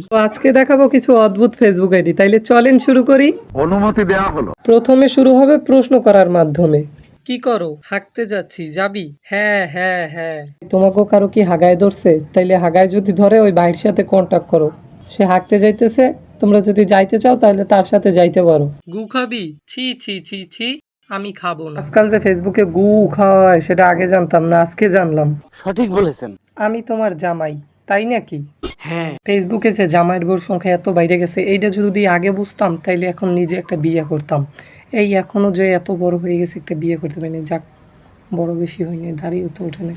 তো আজকে দেখাবো কিছু অদ্ভুত ফেসবুক আইডি, তাইলে চলেন শুরু করি। অনুমতি দেওয়া হলো। প্রথমে শুরু হবে প্রশ্ন করার মাধ্যমে। কি করো? হাঁকতে যাচ্ছি, যাবি? হ্যাঁ হ্যাঁ হ্যাঁ। তোমাকেও কারো কি হাগায় ধরছে? তাইলে হাগায় যদি ধরে ওই ভাইয়ের সাথে কন্টাক্ট করো, সে হাঁকতে যাইতেছে, তোমরা যদি যাইতে চাও তাহলে তার সাথে যাইতে পারো। গু খাবি? ছি ছি ছি ছি, আমি খাবো না। আজকাল যে ফেসবুকে গু খাওয়া হয় সেটা আগে জানতাম না, আজকে জানলাম। সঠিক বলেছেন। আমি তোমার জামাই, তাই নাকি? হ্যাঁ। ফেসবুকে যে জামাইয়ের বউর সংখ্যা এত বাইরে গেছে, এইটা যদি আগে বুঝতাম তাইলে এখন নিজে একটা বিয়ে করতাম। এই এখনো যে এত বড় হয়ে গেছে একটা বিয়ে করতে পারিনি, যাক বড় বেশি হয়নি, দাঁড়িয়েও তো ওঠে না,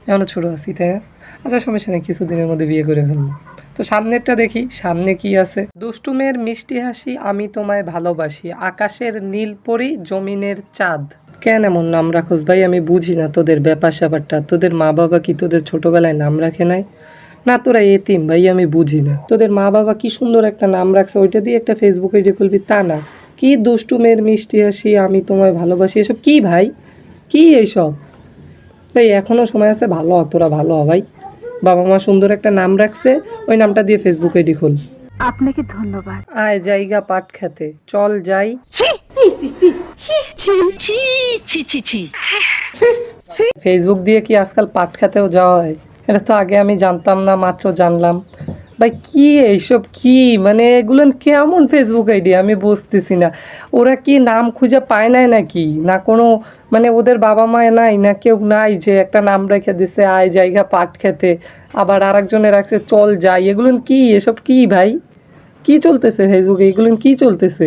এখনো ছোটো আছি, তাই না? আচ্ছা সমস্যা নেই, কিছুদিনের মধ্যে বিয়ে করে ফেলবো। তো সামনেরটা দেখি, সামনে কি আছে। দুষ্টু মেয়ের মিষ্টি হাসি, আমি তোমায় ভালোবাসি, আকাশের নীল পরি, জমিনের চাঁদ। কেন এমন নাম রাখোস ভাই? আমি বুঝি না তোদের ব্যাপার স্যাপারটা। তোদের মা বাবা কি তোদের ছোটবেলায় নাম রাখে নাই? না তোরা এতিম ভাই, আমি বুঝি না। তোদের মা বাবা কি সুন্দর একটা নাম রাখছে, ওইটা দিয়ে একটা ফেসবুক আইডি খুলবি তা না। কি দুষ্টু মেয়ের মিষ্টি হাসি, আমি তোমায় ভালোবাসি, এসব কি ভাই? কি এইসব ভাই? এখনো সময় আছে, ভালো হ, তোরা ভালো হ ভাই। বাবা মা সুন্দর একটা নাম রাখছে, ওই নামটা দিয়ে ফেসবুক আইডি খোল। আপনাকে ধন্যবাদ। আয় জায়গা পাট খেতে, চল যাই। ফেসবুক দিয়ে কি আজকাল পাট খেতেও যাওয়া হয়? এটা তো আগে আমি জানতাম না, মাত্র জানলাম। ভাই কি এইসব, কি মানে এগুলো কেমন ফেসবুক আইডি? আমি বুঝতেছি না। ওরা কি নাম খুঁজে পায় নাই নাকি? না কোনো মানে ওদের বাবা মা নাই, না কেউ নাই যে একটা নাম রেখে দিছে আয় জায়গা পাট খেতে, আবার আরেকজনে রাখছে চল যাই। এগুলো কি, এসব কি ভাই? কি চলতেছে ফেসবুকে? এগুলো কি চলতেছে?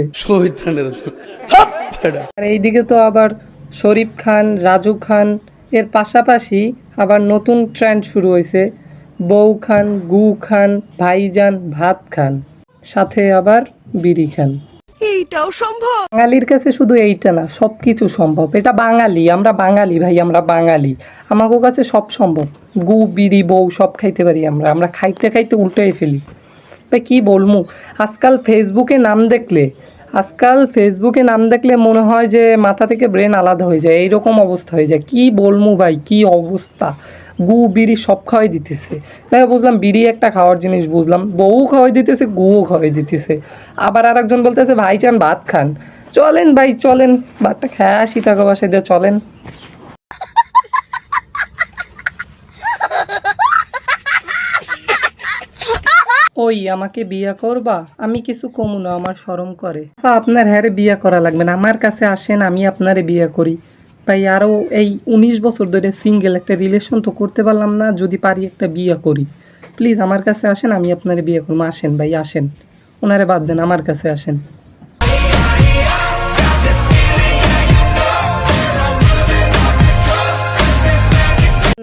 আর এইদিকে তো আবার শরীফ খান, রাজু খান, এর পাশাপাশি আবার নতুন ট্রেন্ড শুরু হয়েছে, বউ খান, গু খান, ভাইজান, ভাত খান, সাথে আবার বিড়ি খান। এইটাও সম্ভব? বাঙালির কাছে শুধু এইটা না, সব কিছু সম্ভব। এটা বাঙালি, আমরা বাঙালি ভাই, আমরা বাঙালি, আমাদের কাছে সব সম্ভব। গু বিড়ি বউ সব খাইতে পারি আমরা, আমরা খাইতে খাইতে উল্টাই ফেলি ভাই। কি বলবো, আজকাল ফেসবুকে নাম দেখলে মনে হয় যে মাথা থেকে ব্রেন আলাদা হয়ে যায়, এইরকম অবস্থা হয়ে যায়। কি বলবো ভাই, কি অবস্থা। গু বিড়ি সব খাওয়াই দিতেছে। দেখো বুঝলাম বিড়ি একটা খাওয়ার জিনিস, বুঝলাম বউ খাওয়াই দিতেছে, গুও খাওয়াই দিতেছে। আবার আর একজন বলতেছে ভাই চান ভাত খান। চলেন ভাই চলেন, ভাতটা খেয়ে আসি, টাকা পয়সা দিয়ে চলেন। ওই আমাকে বিয়া করবা? আমি কিছু কমু না, আমার শরম করে। আপনার হ্যারে বিয়া করা লাগবে না, আমার কাছে আসেন, আমি আপনারে বিয়া করি ভাই। আরও এই 19 বছর ধরে সিঙ্গেল, একটা রিলেশন তো করতে পারলাম না, যদি পারি একটা বিয়া করি। প্লিজ আমার কাছে আসেন, আমি আপনারে বিয়ে করবো। আসেন ভাই আসেন, ওনারে বাদ দেন, আমার কাছে আসেন।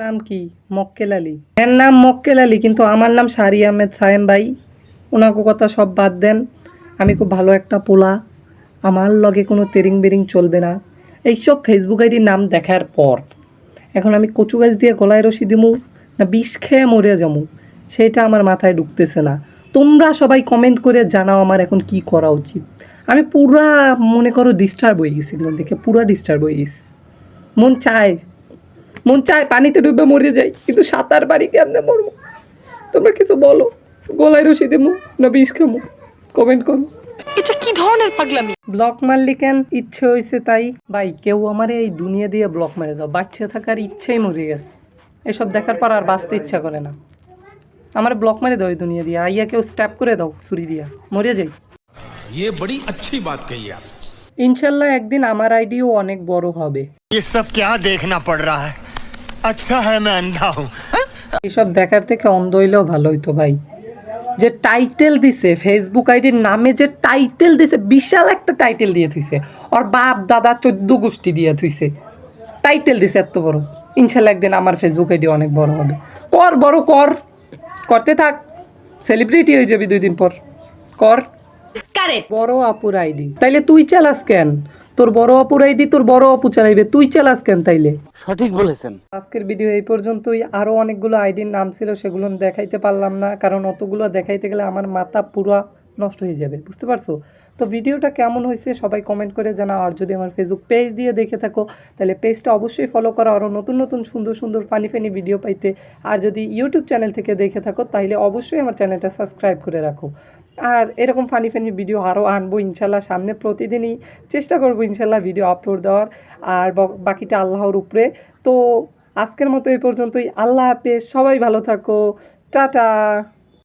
নাম কি? মক্কেল আলী। এর নাম মক্কেল আলী, কিন্তু আমার নাম সারি আহমেদ সায়েম ভাই। ওনাকে কথা সব বাদ দেন, আমি খুব ভালো একটা পোলা, আমার লগে কোনো তেরিং বেরিং চলবে না। এইসব ফেসবুক আইডির নাম দেখার পর এখন আমি কচু গাছ দিয়ে গলায় রশি দিমু না বিষ খেয়ে মরে যাবো, সেটা আমার মাথায় ঢুকতেছে না। তোমরা সবাই কমেন্ট করে জানাও আমার এখন কি করা উচিত। আমি পুরা মনে করো ডিস্টার্ব হয়ে গেছি, এগুলো দেখে পুরা ডিস্টার্ব হয়ে গেছি। মন চায় পানিতে ডুবে মরে যাই, কিন্তু সাঁতার পারি কেমনে মরবো? তোমরা কিছু বলো, গলায় রশি দেবো না বিষ খামো? কমেন্ট করো। এটা কি ধরনের পাগলামি? ব্লক মারলি কেন? ইচ্ছে হয়েছে তাই ভাই। কেউ আমারে এই দুনিয়া দিয়ে ব্লক মেরে দাও, বাচ্চা থাকার ইচ্ছেই মরে গেছে। এসব দেখার পর আর বাঁচতে ইচ্ছা করে না। আমার ব্লক মেরে দাও এই দুনিয়া দিয়ে, আইয়া কেউ স্ট্যাপ করে দাও ছুরি দিয়া, মরে যাই। ये बड़ी अच्छी बात कही आप। ইনশাল্লাহ একদিন আমার আইডিও অনেক বড় হবে। ये सब क्या देखना पड़ रहा है? अच्छा है मैं अंधा हूँ। এসব দেখার থেকে অন্ধ হইলেও ভালো হইতো ভাই। যে টাইটেল দিছে ফেসবুক আইডির নামে, যে টাইটেল দিছে, বিশাল একটা টাইটেল দিয়ে থুইছে, ওর বাপ দাদা 14 গোষ্ঠী দিয়ে থুইছে, টাইটেল দিছে এত বড়। ইনশাল্লাহ একদিন আমার ফেসবুক আইডি অনেক বড় হবে। কর বড় কর, করতে থাক, সেলিব্রিটি হয়ে যাবি 2 দিন পর। কর বড় আপুর আইডি, তাইলে তুই চালাস কেন? তোর বড় আপুর আইডি তোর বড় আপু চালাইবে, তুই চালাস কেন তাইলে? সঠিক বলেছেন। আজকের ভিডিও এই পর্যন্তই। আরও অনেকগুলো আইডির নাম ছিল, সেগুলো দেখাইতে পারলাম না, কারণ অতগুলো দেখাইতে গেলে আমার মাথা পুরো নষ্ট হয়ে যাবে, বুঝতে পারছো? তো ভিডিওটা কেমন হয়েছে সবাই কমেন্ট করে জানাও। আর যদি আমার ফেসবুক পেজ দিয়ে দেখে থাকো তাহলে পেজটা অবশ্যই ফলো করো আরও নতুন নতুন সুন্দর সুন্দর ফানি ফানি ভিডিও পাইতে। আর যদি ইউটিউব চ্যানেল থেকে দেখে থাকো তাহলে অবশ্যই আমার চ্যানেলটা সাবস্ক্রাইব করে রাখো। আর এরকম ফানি ফানি ভিডিও আরও আনবো ইনশাল্লাহ, সামনে প্রতিদিনই চেষ্টা করবো ইনশাল্লাহ ভিডিও আপলোড দেওয়ার। আর বাকিটা আল্লাহর উপরে। তো আজকের মতো এই পর্যন্তই। আল্লাহ হাফেজ, সবাই ভালো থাকো, টাটা।